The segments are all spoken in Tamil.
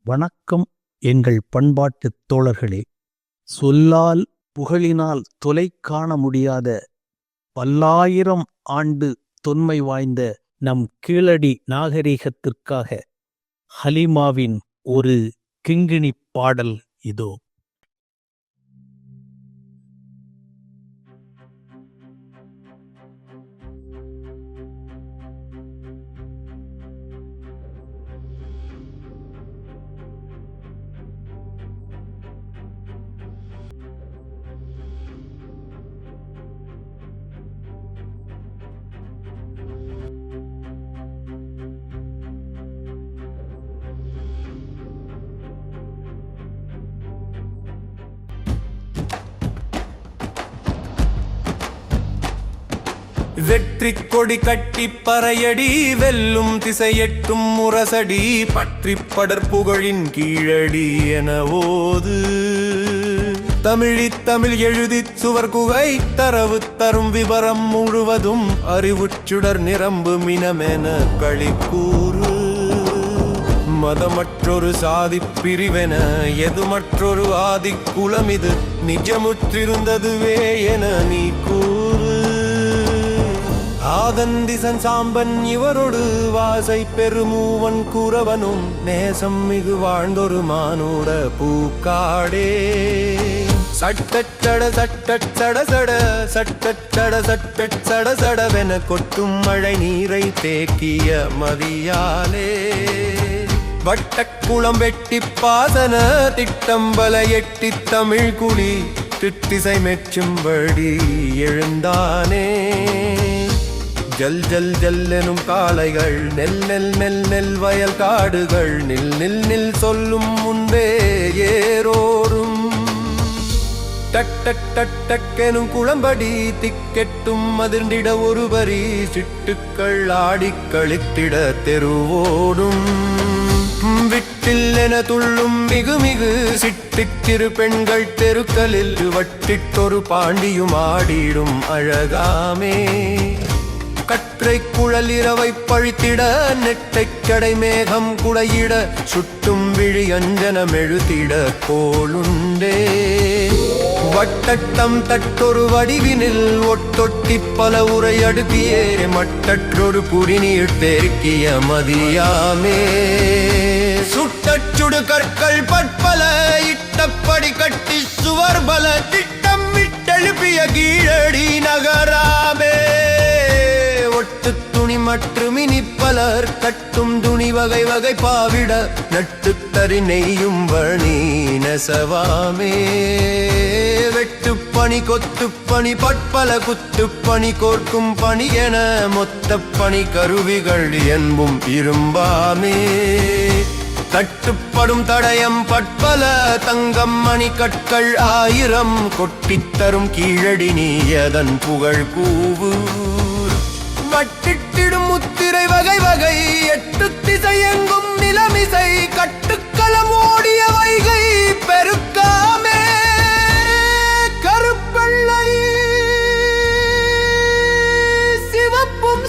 வணக்கம் எங்கள் பண்பாட்டுத் தோழர்களே. சொல்லால் புகழினால் தொலை காண முடியாத பல்லாயிரம் ஆண்டு தொன்மை வாய்ந்த நம் கீழடி நாகரிகத்திற்காக ஹலிமாவின் ஒரு கிங்கிணிப் பாடல் இதோ. வெற்றி கொடி கட்டி பறையடி வெல்லும் திசையெட்டும் முரசடி பற்றி படற்புகழின் கீழடி எனவோது. தமிழ் எழுதி சுவர் குகை தரவு தரும் விவரம் முழுவதும் அறிவுச்சுடர் நிரம்பு மினமென களிக்கூறு. மதமற்றொரு சாதி பிரிவென எது மற்றொரு ஆதிக்குலம் இது நிஜமுற்றிருந்ததுவே என நீ கூறு. ஆதந்திசன் சாம்பன் இவரோடு வாசை பெருமூவன் கூறவனும் நேசம் மிகு வாழ்ந்தொரு மானோட பூக்காடே. சட்டச்சட சட்டச்சட சட சட்டச்சட சட்டச்சட சடவென கொட்டும் மழை நீரை தேக்கிய மதியாலே. வட்டக்குளம் வெட்டி பாசன திட்டம்பல எட்டி தமிழ் குடி திட்டிசை மெச்சும்படி எழுந்தானே. ஜல் ஜல் ஜல் எனும் காளைகள் நெல் நெல் நெல் நெல் வயல் காடுகள் நில் நில் நில் சொல்லும் முன்பே ஏரோடும். டக் டக் டக் டக் எனும் குளம்படி திக்கெட்டும் அதிர்ந்திட ஒருவரி சிட்டுக்கள் ஆடி கழித்திட தெருவோடும். விட்டில் என துள்ளும் மிகு மிகு சிட்டித்திரு பெண்கள் தெருக்களில் வட்டிட்டொரு பாண்டியும் ஆடிடும் அழகாமே. கற்றை குழல் இரவை பழித்திட நெட்டைக் கடை மேகம் குடையிட சுட்டும் விழி அஞ்சனம் எழுத்திட கோளுண்டே. வட்டட்டம் தட்டொரு வடிவினில் ஒட்டொட்டி பல உரை அடுக்கியே மட்டற்றொரு புரிநீர் பெருக்கிய மதியாமே. சுட்டச்சுடு கற்கள் பற்பல இட்டப்படி கட்டி சுவர் பல திட்டம் விட்டெழுப்பிய கீழடி நகராமே. ஒட்டு துணி மற்றும் இனிப்பலர் கட்டும் துணி வகை வகை பாவிட நட்டுத்தறி நெய்யும் வணி நெசவாமே. வெட்டுப்பணி கொத்துப்பணி பட்பல குத்துப்பணி கோர்க்கும் பணி என மொத்த பணி கருவிகள் என்பும் இரும்பாமே. தட்டுப்படும் தடயம் பட்பல தங்கம் மணி கற்கள் ஆயிரம் கொட்டித்தரும் கீழடி நீ அதன் புகழ் கூவு. மட்டிட்டிடும் முத்திரை வகை வகை எட்டு திசை எங்கும் நிலமிசை கட்டுக்களம் ஓடிய வைகை பெருக்காமே. கருப்பள்ளை சிவப்பும்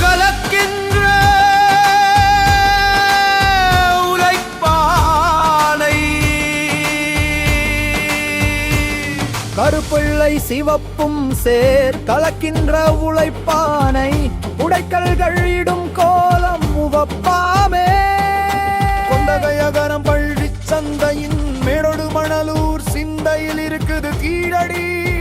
கலக்கின்ற உழைப்பானை. கருப்பிள்ளை சிவப்பும் சேர் கலக்கின்ற உழைப்பானை உடைக்கல்கள் இடும் கோலம் உவப்பாமே. கொண்டகையகரம் பள்ளி சந்தையின் மேடொடு மணலூர் சிந்தையில் இருக்குது கீழடி.